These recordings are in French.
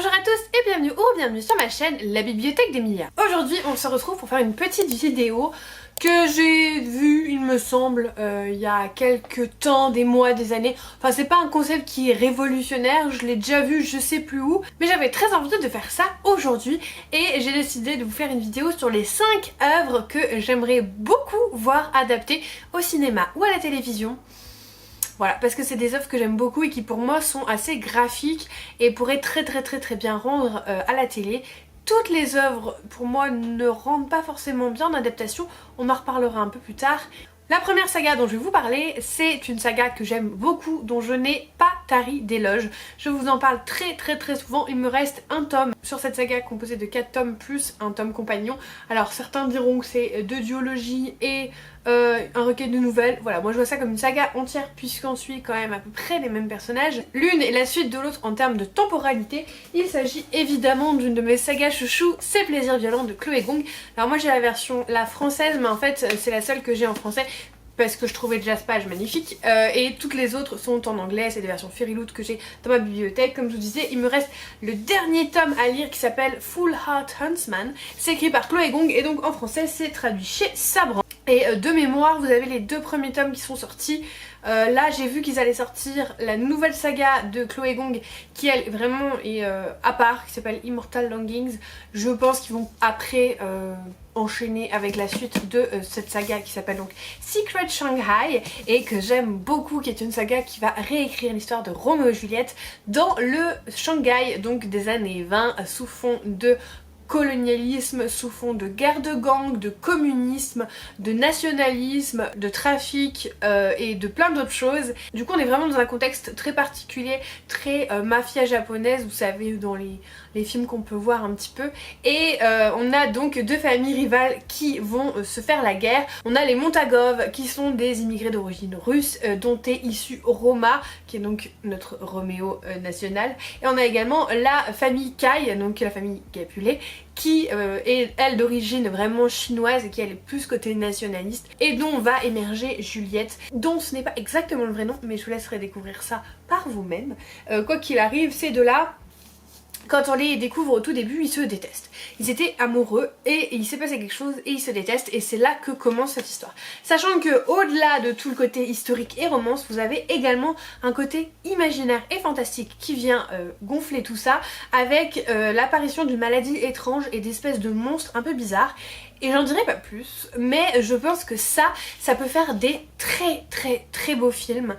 Bonjour à tous et bienvenue sur ma chaîne La Bibliothèque d'Emilia. Aujourd'hui on se retrouve pour faire une petite vidéo que j'ai vue il me semble il y a quelques temps, des mois, des années. Enfin c'est pas un concept qui est révolutionnaire, je l'ai déjà vu je sais plus où, mais j'avais très envie de faire ça aujourd'hui et j'ai décidé de vous faire une vidéo sur les 5 œuvres que j'aimerais beaucoup voir adaptées au cinéma ou à la télévision. Voilà, parce que c'est des œuvres que j'aime beaucoup et qui pour moi sont assez graphiques et pourraient très bien rendre à la télé. Toutes les œuvres pour moi ne rendent pas forcément bien en adaptation, on en reparlera un peu plus tard. La première saga dont je vais vous parler, c'est une saga que j'aime beaucoup, dont je n'ai pas tari d'éloges. Je vous en parle très souvent, il me reste un tome sur cette saga composée de 4 tomes plus un tome compagnon. Alors certains diront que c'est 2 duologies et un recueil de nouvelles. Voilà, moi je vois ça comme une saga entière puisqu'on suit quand même à peu près les mêmes personnages. L'une est la suite de l'autre en termes de temporalité. Il s'agit évidemment d'une de mes sagas chouchou, C'est Plaisirs Violents de Chloé Gong. Alors moi j'ai la version française, mais en fait c'est la seule que j'ai en français parce que je trouvais déjà ce page magnifique et toutes les autres sont en anglais, c'est des versions Fairyloot que j'ai dans ma bibliothèque. Comme je vous disais, il me reste le dernier tome à lire qui s'appelle Full Heart Huntsman, c'est écrit par Chloé Gong et donc en français c'est traduit chez Sabran. Et de mémoire, vous avez les 2 premiers tomes qui sont sortis. Là j'ai vu qu'ils allaient sortir la nouvelle saga de Chloé Gong qui elle vraiment est à part, qui s'appelle Immortal Longings. Je pense qu'ils vont après enchaîner avec la suite de cette saga qui s'appelle donc Secret Shanghai et que j'aime beaucoup, qui est une saga qui va réécrire l'histoire de Roméo et Juliette dans le Shanghai donc des années 20 sous fond de colonialisme, sous fond de guerre de gang, de communisme, de nationalisme, de trafic et de plein d'autres choses. Du coup on est vraiment dans un contexte très particulier, très mafia japonaise, vous savez dans les films qu'on peut voir un petit peu. Et on a donc 2 familles rivales qui vont se faire la guerre. On a les Montagov qui sont des immigrés d'origine russe dont est issu Roma qui est donc notre Roméo national. Et on a également la famille Kai, donc la famille Capulet, qui est elle d'origine vraiment chinoise et qui elle est plus côté nationaliste et dont va émerger Juliette, dont ce n'est pas exactement le vrai nom mais je vous laisserai découvrir ça par vous-même. Quoi qu'il arrive, ces deux-là, quand on les découvre au tout début, ils se détestent. Ils étaient amoureux et il s'est passé quelque chose et ils se détestent et c'est là que commence cette histoire. Sachant que au-delà de tout le côté historique et romance, vous avez également un côté imaginaire et fantastique qui vient gonfler tout ça avec l'apparition d'une maladie étrange et d'espèces de monstres un peu bizarres. Et j'en dirai pas plus, mais je pense que ça peut faire des très beaux films.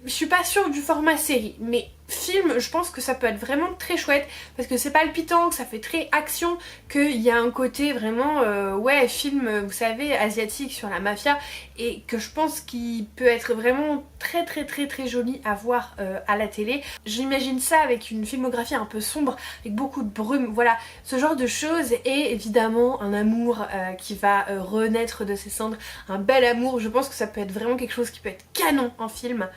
Je suis pas sûre du format série, mais film, je pense que ça peut être vraiment très chouette parce que c'est palpitant, que ça fait très action, qu'il y a un côté vraiment ouais film vous savez asiatique sur la mafia et que je pense qu'il peut être vraiment très joli à voir à la télé. J'imagine ça avec une filmographie un peu sombre, avec beaucoup de brume, voilà, ce genre de choses et évidemment un amour qui va renaître de ses cendres, un bel amour. Je pense que ça peut être vraiment quelque chose qui peut être canon en film.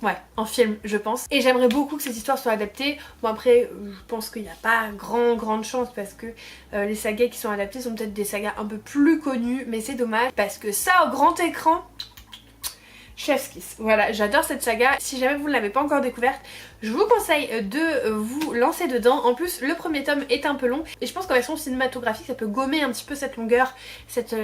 Ouais, en film je pense. Et j'aimerais beaucoup que cette histoire soit adaptée. Bon après je pense qu'il n'y a pas grande chance parce que les sagas qui sont adaptées sont peut-être des sagas un peu plus connues. Mais c'est dommage parce que ça au grand écran, chef's kiss. Voilà, j'adore cette saga. Si jamais vous ne l'avez pas encore découverte, je vous conseille de vous lancer dedans. En plus le premier tome est un peu long et je pense qu'en version cinématographique ça peut gommer un petit peu cette longueur, cette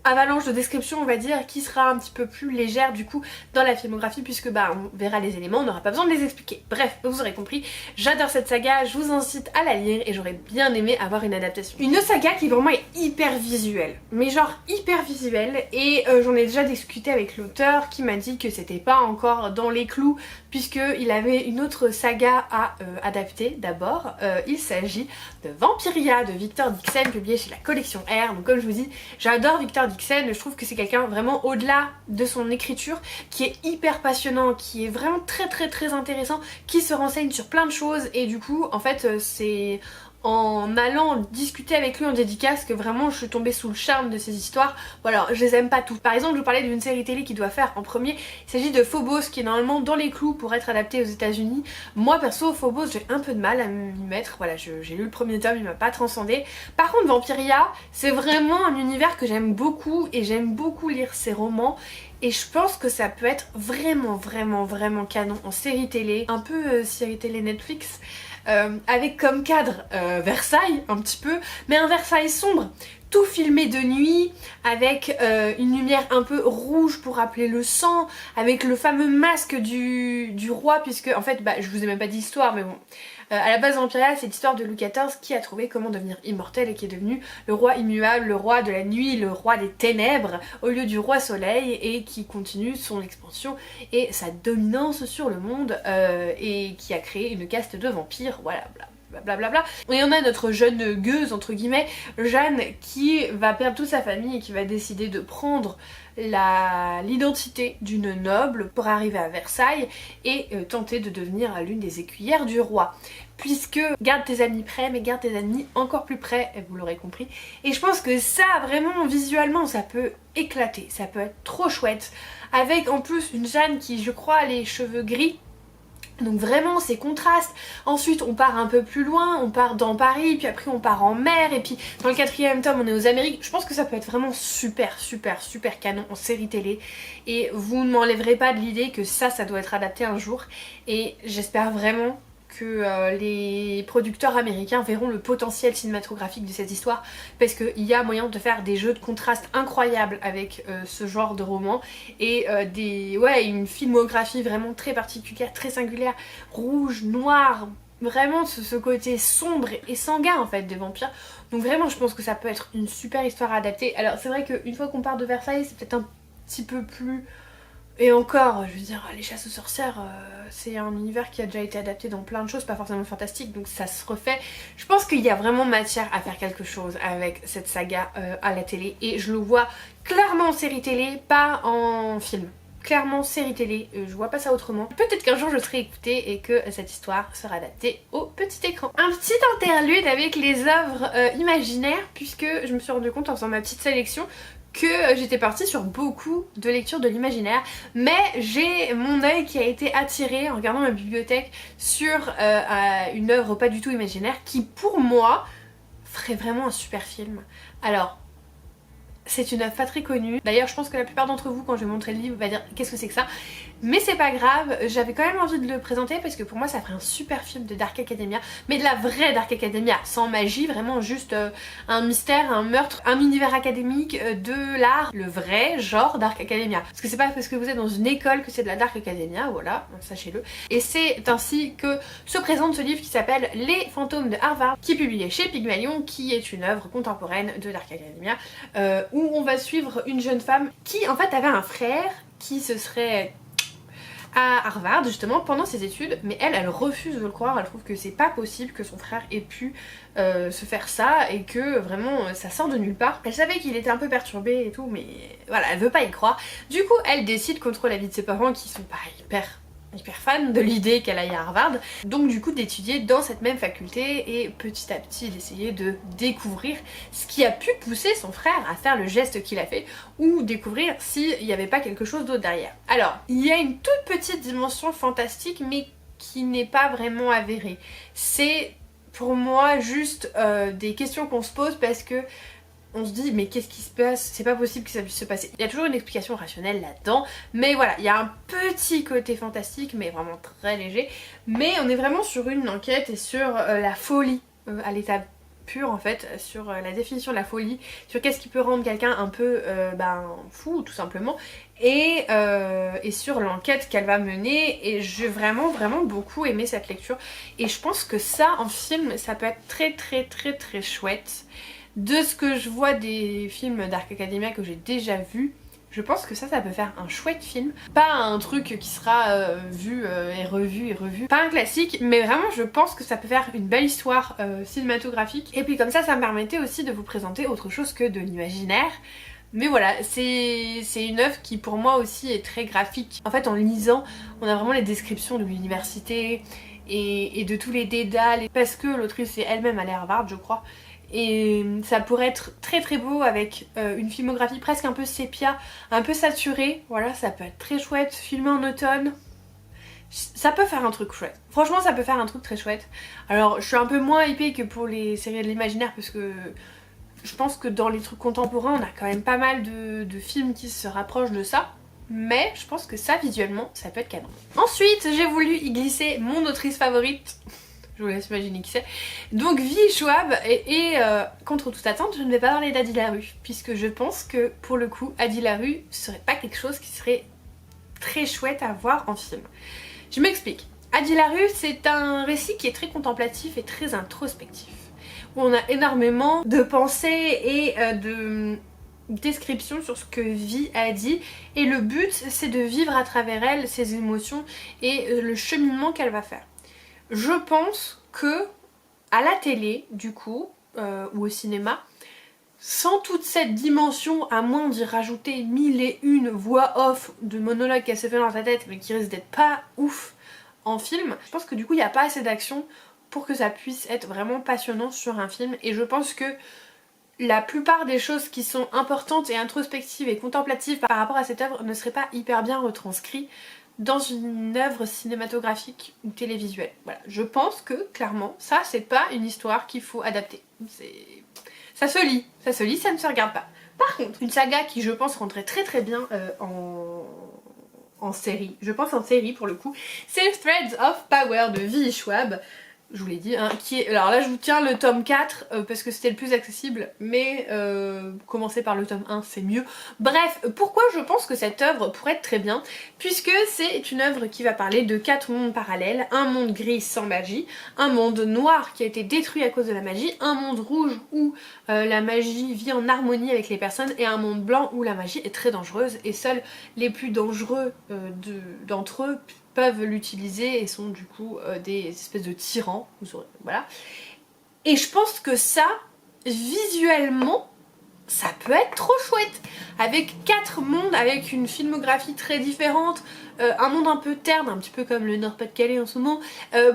avalanche de description on va dire, qui sera un petit peu plus légère du coup dans la filmographie puisque bah on verra les éléments, on n'aura pas besoin de les expliquer. Bref, vous aurez compris, j'adore cette saga, je vous incite à la lire et j'aurais bien aimé avoir une adaptation. Une saga qui vraiment est hyper visuelle, mais genre hyper visuelle et j'en ai déjà discuté avec l'auteur qui m'a dit que c'était pas encore dans les clous puisqu'il avait une autre saga à adapter d'abord. Il s'agit de Vampiria de Victor Dixon publié chez la collection R. Donc comme je vous dis, j'adore Victor Dixon, je trouve que c'est quelqu'un vraiment au-delà de son écriture qui est hyper passionnant, qui est vraiment très intéressant, qui se renseigne sur plein de choses et du coup en fait c'est en allant discuter avec lui en dédicace que vraiment je suis tombée sous le charme de ces histoires. Voilà, je les aime pas toutes. Par exemple je vous parlais d'une série télé qu'il doit faire en premier, il s'agit de Phobos qui est normalement dans les clous pour être adapté aux États-Unis. Moi perso Phobos j'ai un peu de mal à m'y mettre, voilà j'ai lu le premier tome, il m'a pas transcendé. Par contre Vampiria c'est vraiment un univers que j'aime beaucoup et j'aime beaucoup lire ses romans. Et je pense que ça peut être vraiment canon en série télé, un peu série télé Netflix. avec comme cadre Versailles un petit peu, mais un Versailles sombre. Tout filmé de nuit, avec une lumière un peu rouge pour rappeler le sang, avec le fameux masque du roi, puisque en fait, je vous ai même pas dit l'histoire, mais bon, à la base Impériale, c'est l'histoire de Louis XIV qui a trouvé comment devenir immortel et qui est devenu le roi immuable, le roi de la nuit, le roi des ténèbres, au lieu du roi soleil, et qui continue son expansion et sa dominance sur le monde, et qui a créé une caste de vampires, voilà, blablabla. Et on a notre jeune gueuse entre guillemets, Jeanne, qui va perdre toute sa famille et qui va décider de prendre l'identité d'une noble pour arriver à Versailles et tenter de devenir l'une des écuyères du roi. Puisque garde tes amis près, mais garde tes ennemis encore plus près, vous l'aurez compris. Et je pense que ça, vraiment, visuellement, ça peut éclater, ça peut être trop chouette. Avec en plus une Jeanne qui, je crois, a les cheveux gris. Donc vraiment ces contrastes. Ensuite on part un peu plus loin, on part dans Paris, puis après on part en mer, et puis dans le 4e tome on est aux Amériques. Je pense que ça peut être vraiment super canon en série télé, et vous ne m'enlèverez pas de l'idée que ça doit être adapté un jour, et j'espère vraiment que les producteurs américains verront le potentiel cinématographique de cette histoire, parce qu'il y a moyen de faire des jeux de contraste incroyables avec ce genre de roman, et une filmographie vraiment très particulière, très singulière, rouge, noir, vraiment ce côté sombre et sanguin en fait des vampires. Donc vraiment je pense que ça peut être une super histoire à adapter. Alors c'est vrai qu'une fois qu'on part de Versailles, c'est peut-être un petit peu plus... Et encore, je veux dire, les chasses aux sorcières, c'est un univers qui a déjà été adapté dans plein de choses, pas forcément fantastique, donc ça se refait. Je pense qu'il y a vraiment matière à faire quelque chose avec cette saga à la télé, et je le vois clairement en série télé, pas en film. Clairement série télé, je vois pas ça autrement. Peut-être qu'un jour je serai écoutée et que cette histoire sera adaptée au petit écran. Un petit interlude avec les œuvres imaginaires, puisque je me suis rendu compte en faisant ma petite sélection que j'étais partie sur beaucoup de lectures de l'imaginaire, mais j'ai mon œil qui a été attiré en regardant ma bibliothèque sur une œuvre pas du tout imaginaire qui pour moi ferait vraiment un super film. Alors c'est une œuvre pas très connue, d'ailleurs je pense que la plupart d'entre vous quand je vais montrer le livre va dire qu'est-ce que c'est que ça, mais c'est pas grave, j'avais quand même envie de le présenter parce que pour moi ça ferait un super film de Dark Academia, mais de la vraie Dark Academia, sans magie, vraiment juste un mystère, un meurtre, un univers académique, de l'art, le vrai genre Dark Academia. Parce que c'est pas parce que vous êtes dans une école que c'est de la Dark Academia, voilà, sachez-le. Et c'est ainsi que se présente ce livre qui s'appelle Les fantômes de Harvard, qui est publié chez Pygmalion, qui est une œuvre contemporaine de Dark Academia, où on va suivre une jeune femme qui en fait avait un frère qui se serait à Harvard justement pendant ses études, mais elle refuse de le croire, elle trouve que c'est pas possible que son frère ait pu se faire ça, et que vraiment ça sort de nulle part. Elle savait qu'il était un peu perturbé et tout, mais voilà, elle veut pas y croire. Du coup elle décide contre l'avis de ses parents qui sont pas hyper fan de l'idée qu'elle aille à Harvard, donc du coup d'étudier dans cette même faculté et petit à petit d'essayer de découvrir ce qui a pu pousser son frère à faire le geste qu'il a fait, ou découvrir s'il n'y avait pas quelque chose d'autre derrière. Alors, il y a une toute petite dimension fantastique mais qui n'est pas vraiment avérée. C'est pour moi juste des questions qu'on se pose parce que on se dit mais qu'est-ce qui se passe, c'est pas possible que ça puisse se passer. Il y a toujours une explication rationnelle là-dedans, mais voilà, il y a un petit côté fantastique mais vraiment très léger, mais on est vraiment sur une enquête et sur la folie à l'état pur en fait, sur la définition de la folie, sur qu'est-ce qui peut rendre quelqu'un un peu fou tout simplement, et sur l'enquête qu'elle va mener, et j'ai vraiment beaucoup aimé cette lecture, et je pense que ça en film ça peut être très chouette. De ce que je vois des films Dark Academia que j'ai déjà vus, je pense que ça peut faire un chouette film. Pas un truc qui sera vu et revu. Pas un classique, mais vraiment je pense que ça peut faire une belle histoire cinématographique. Et puis comme ça me permettait aussi de vous présenter autre chose que de l'imaginaire. Mais voilà, c'est une œuvre qui pour moi aussi est très graphique. En fait en lisant, on a vraiment les descriptions de l'université et de tous les dédales, parce que l'autrice est elle-même allée à Harvard je crois. Et ça pourrait être très beau avec une filmographie presque un peu sépia, un peu saturée, voilà, ça peut être très chouette, filmé en automne, ça peut faire un truc chouette. Franchement ça peut faire un truc très chouette. Alors je suis un peu moins hypée que pour les séries de l'imaginaire parce que je pense que dans les trucs contemporains on a quand même pas mal de films qui se rapprochent de ça. Mais je pense que ça visuellement ça peut être canon. Ensuite j'ai voulu y glisser mon autrice favorite. je vous laisse imaginer qui c'est. Donc Vi Schwab et contre toute attente, je ne vais pas parler d'Adi Larue, puisque je pense que pour le coup, Adi Larue serait pas quelque chose qui serait très chouette à voir en film. Je m'explique. Adi Larue, c'est un récit qui est très contemplatif et très introspectif, où on a énormément de pensées et de descriptions sur ce que Vi a dit, et le but c'est de vivre à travers elle ses émotions et le cheminement qu'elle va faire. Je pense que à la télé du coup ou au cinéma, sans toute cette dimension, à moins d'y rajouter 1001 voix off de monologues qu'elle s'est fait dans sa tête mais qui risque d'être pas ouf en film, je pense que du coup il n'y a pas assez d'action pour que ça puisse être vraiment passionnant sur un film, et je pense que la plupart des choses qui sont importantes et introspectives et contemplatives par rapport à cette œuvre ne seraient pas hyper bien retranscrites dans une œuvre cinématographique ou télévisuelle. Voilà, je pense que clairement ça c'est pas une histoire qu'il faut adapter. Ça se lit, ça ne se regarde pas. Par contre, une saga qui je pense rentrait très très bien en série, je pense en série pour le coup, c'est Threads of Power de Vi Schwab. Je vous l'ai dit, hein, qui est... Alors là je vous tiens le tome 4 parce que c'était le plus accessible, mais commencer par le tome 1 c'est mieux. Bref, pourquoi je pense que cette œuvre pourrait être très bien, puisque c'est une œuvre qui va parler de 4 mondes parallèles, un monde gris sans magie, un monde noir qui a été détruit à cause de la magie, un monde rouge où la magie vit en harmonie avec les personnes, et un monde blanc où la magie est très dangereuse et seuls les plus dangereux d'entre eux peuvent l'utiliser et sont du coup des espèces de tyrans, voilà. Et je pense que ça, visuellement, ça peut être trop chouette, avec 4 mondes, avec une filmographie très différente, un monde un peu terne, un petit peu comme le Nord-Pas-de-Calais en ce moment,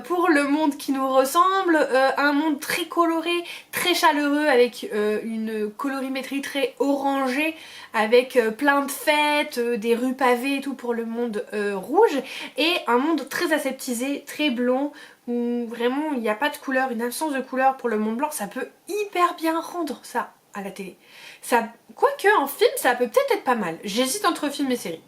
pour le monde qui nous ressemble, un monde très coloré, très chaleureux, avec une colorimétrie très orangée, avec plein de fêtes, des rues pavées et tout pour le monde rouge, et un monde très aseptisé, très blond, où vraiment il n'y a pas de couleur, une absence de couleur pour le monde blanc. Ça peut hyper bien rendre ça à la télé. Ça, quoique en film ça peut peut-être être pas mal. J'hésite entre film et série.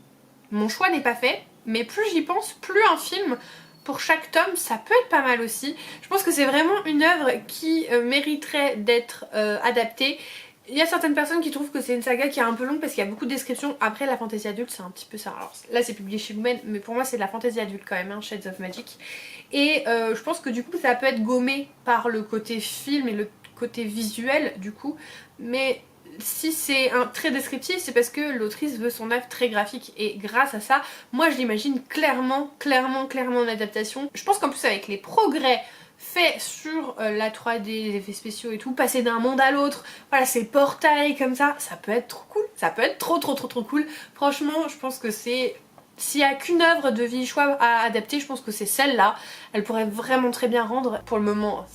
Mon choix n'est pas fait, mais plus j'y pense, plus un film pour chaque tome ça peut être pas mal aussi. Je pense que c'est vraiment une œuvre qui mériterait d'être adaptée. Il y a certaines personnes qui trouvent que c'est une saga qui est un peu longue parce qu'il y a beaucoup de descriptions. Après la fantasy adulte c'est un petit peu ça. Alors là c'est publié chez Lumen, mais pour moi c'est de la fantasy adulte quand même, hein, Shades of Magic. Et je pense que du coup ça peut être gommé par le côté film et le côté visuel du coup. Mais si c'est un très descriptif, c'est parce que l'autrice veut son œuvre très graphique, et grâce à ça, moi je l'imagine clairement en adaptation. Je pense qu'en plus avec les progrès faits sur la 3D, les effets spéciaux et tout, passer d'un monde à l'autre, voilà, ces portails comme ça peut être trop cool, ça peut être trop cool. Franchement, je pense que c'est... S'il n'y a qu'une œuvre de Vi Schwab à adapter, je pense que c'est celle-là. Elle pourrait vraiment très bien rendre. Pour le moment,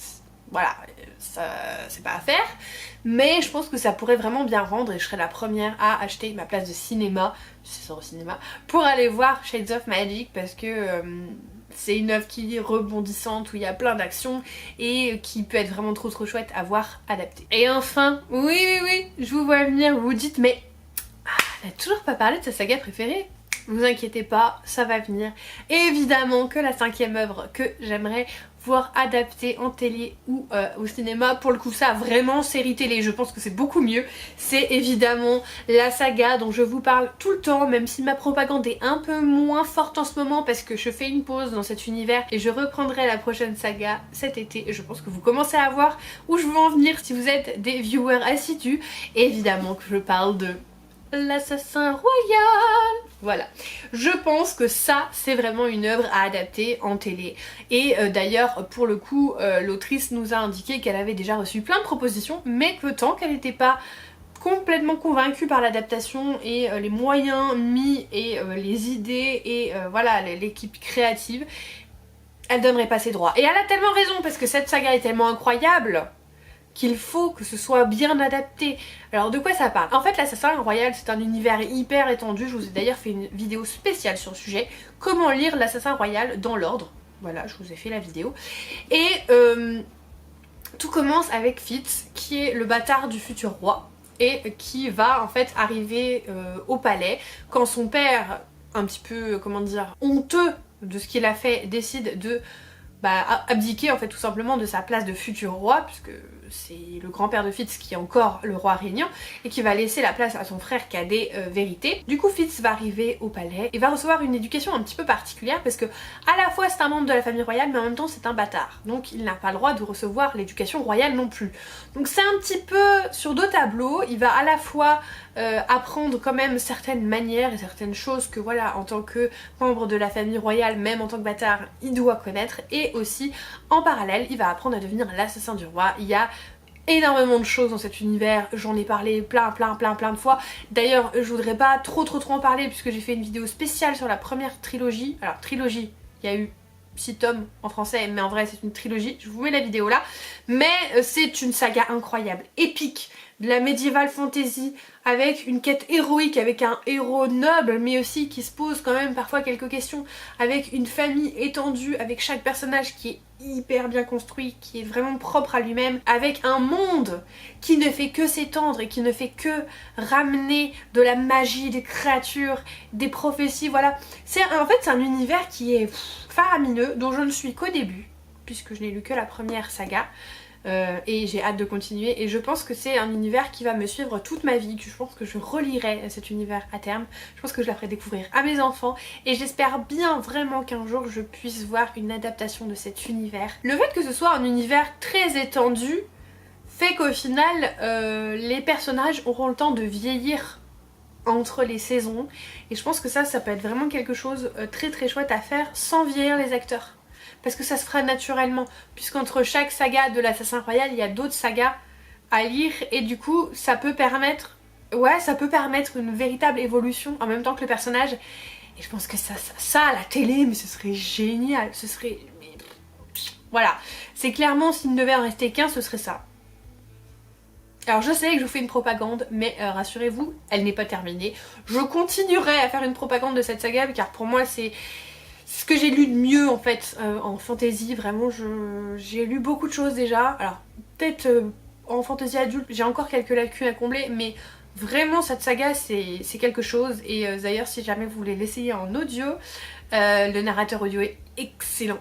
voilà, ça c'est pas à faire, mais je pense que ça pourrait vraiment bien rendre, et je serais la première à acheter ma place de cinéma, si ça sort au cinéma, pour aller voir Shades of Magic, parce que c'est une œuvre qui est rebondissante, où il y a plein d'actions et qui peut être vraiment trop chouette à voir adaptée. Et enfin, oui, je vous vois venir, vous vous dites mais elle n'a toujours pas parlé de sa saga préférée. Vous inquiétez pas, ça va venir. Et évidemment que la 5e œuvre que j'aimerais voir adaptée en télé ou au cinéma, pour le coup ça vraiment série télé, je pense que c'est beaucoup mieux, c'est évidemment la saga dont je vous parle tout le temps, même si ma propagande est un peu moins forte en ce moment parce que je fais une pause dans cet univers et je reprendrai la prochaine saga cet été. Je pense que vous commencez à voir où je veux en venir si vous êtes des viewers assidus. Et évidemment que je parle de l'Assassin Royal. Voilà, je pense que ça c'est vraiment une œuvre à adapter en télé. Et d'ailleurs pour le coup l'autrice nous a indiqué qu'elle avait déjà reçu plein de propositions, mais que tant qu'elle n'était pas complètement convaincue par l'adaptation et les moyens mis et les idées et voilà l'équipe créative, elle donnerait pas ses droits. Et elle a tellement raison, parce que cette saga est tellement incroyable qu'il faut que ce soit bien adapté. Alors de quoi ça parle? En fait l'Assassin Royal c'est un univers hyper étendu, je vous ai d'ailleurs fait une vidéo spéciale sur le sujet, comment lire l'Assassin Royal dans l'ordre, voilà je vous ai fait la vidéo. Et tout commence avec Fitz qui est le bâtard du futur roi et qui va en fait arriver au palais quand son père, un petit peu comment dire honteux de ce qu'il a fait, décide de abdiquer en fait tout simplement de sa place de futur roi, puisque c'est le grand-père de Fitz qui est encore le roi régnant et qui va laisser la place à son frère cadet Vérité. Du coup Fitz va arriver au palais et va recevoir une éducation un petit peu particulière parce que à la fois c'est un membre de la famille royale mais en même temps c'est un bâtard, donc il n'a pas le droit de recevoir l'éducation royale non plus. Donc c'est un petit peu sur deux tableaux, il va à la fois apprendre quand même certaines manières et certaines choses que voilà en tant que membre de la famille royale, même en tant que bâtard, il doit connaître, et aussi en parallèle il va apprendre à devenir l'assassin du roi. Il y a énormément de choses dans cet univers, j'en ai parlé plein de fois. D'ailleurs je voudrais pas trop en parler puisque j'ai fait une vidéo spéciale sur la première trilogie. Alors trilogie, il y a eu 6 tomes en français mais en vrai c'est une trilogie, je vous mets la vidéo là. Mais c'est une saga incroyable, épique, de la médiévale fantasy avec une quête héroïque, avec un héros noble mais aussi qui se pose quand même parfois quelques questions, avec une famille étendue, avec chaque personnage qui est hyper bien construit, qui est vraiment propre à lui-même, avec un monde qui ne fait que s'étendre et qui ne fait que ramener de la magie, des créatures, des prophéties, voilà. En fait c'est un univers qui est faramineux, dont je ne suis qu'au début, puisque je n'ai lu que la première saga. Et j'ai hâte de continuer et je pense que c'est un univers qui va me suivre toute ma vie, que je pense que je relirai cet univers à terme, je pense que je la ferai découvrir à mes enfants et j'espère bien vraiment qu'un jour je puisse voir une adaptation de cet univers. Le fait que ce soit un univers très étendu fait qu'au final les personnages auront le temps de vieillir entre les saisons et je pense que ça peut être vraiment quelque chose très chouette à faire sans vieillir les acteurs. Parce que ça se fera naturellement, puisqu'entre chaque saga de l'assassin royal, il y a d'autres sagas à lire et du coup ça peut permettre une véritable évolution en même temps que le personnage. Et je pense que ça à la télé, mais ce serait génial, ce serait... Voilà, c'est clairement s'il ne devait en rester qu'un, ce serait ça. Alors je sais que je vous fais une propagande, mais rassurez-vous, elle n'est pas terminée. Je continuerai à faire une propagande de cette saga, car pour moi c'est ce que j'ai lu de mieux en fait en fantasy. Vraiment j'ai lu beaucoup de choses déjà. Alors peut-être en fantasy adulte j'ai encore quelques lacunes à combler, mais vraiment cette saga c'est quelque chose. Et d'ailleurs si jamais vous voulez l'essayer en audio, le narrateur audio est excellent,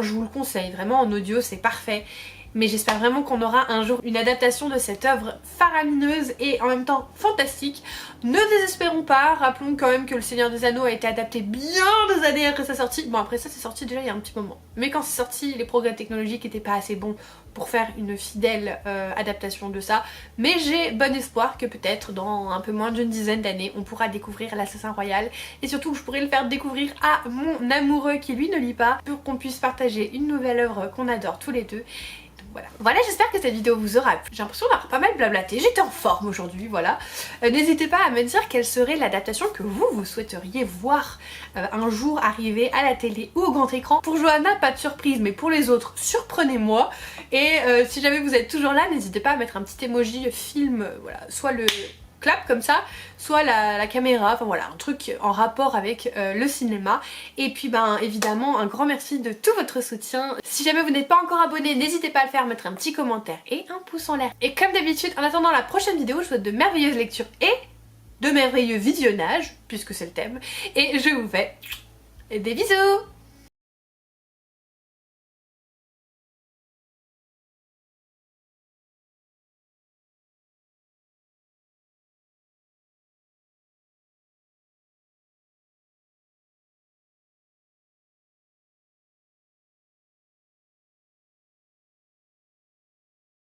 je vous le conseille, vraiment en audio c'est parfait. Mais j'espère vraiment qu'on aura un jour une adaptation de cette œuvre faramineuse et en même temps fantastique. Ne désespérons pas, rappelons quand même que Le Seigneur des Anneaux a été adapté bien des années après sa sortie. Bon après ça c'est sorti déjà il y a un petit moment. Mais quand c'est sorti les progrès technologiques n'étaient pas assez bons pour faire une fidèle adaptation de ça. Mais j'ai bon espoir que peut-être dans un peu moins d'une dizaine d'années on pourra découvrir l'Assassin Royal. Et surtout que je pourrai le faire découvrir à mon amoureux qui lui ne lit pas, pour qu'on puisse partager une nouvelle œuvre qu'on adore tous les deux. Voilà, j'espère que cette vidéo vous aura plu. J'ai l'impression d'avoir pas mal blablaté, j'étais en forme aujourd'hui, voilà. N'hésitez pas à me dire quelle serait l'adaptation que vous souhaiteriez voir un jour arriver à la télé ou au grand écran. Pour Johanna, pas de surprise, mais pour les autres, surprenez-moi. Et si jamais vous êtes toujours là, n'hésitez pas à mettre un petit emoji film, voilà, soit le clap comme ça, soit la caméra, enfin voilà, un truc en rapport avec le cinéma. Et puis ben évidemment un grand merci de tout votre soutien. Si jamais vous n'êtes pas encore abonné, n'hésitez pas à le faire, mettre un petit commentaire et un pouce en l'air. Et comme d'habitude, en attendant la prochaine vidéo, je vous souhaite de merveilleuses lectures et de merveilleux visionnages, puisque c'est le thème. Et je vous fais des bisous!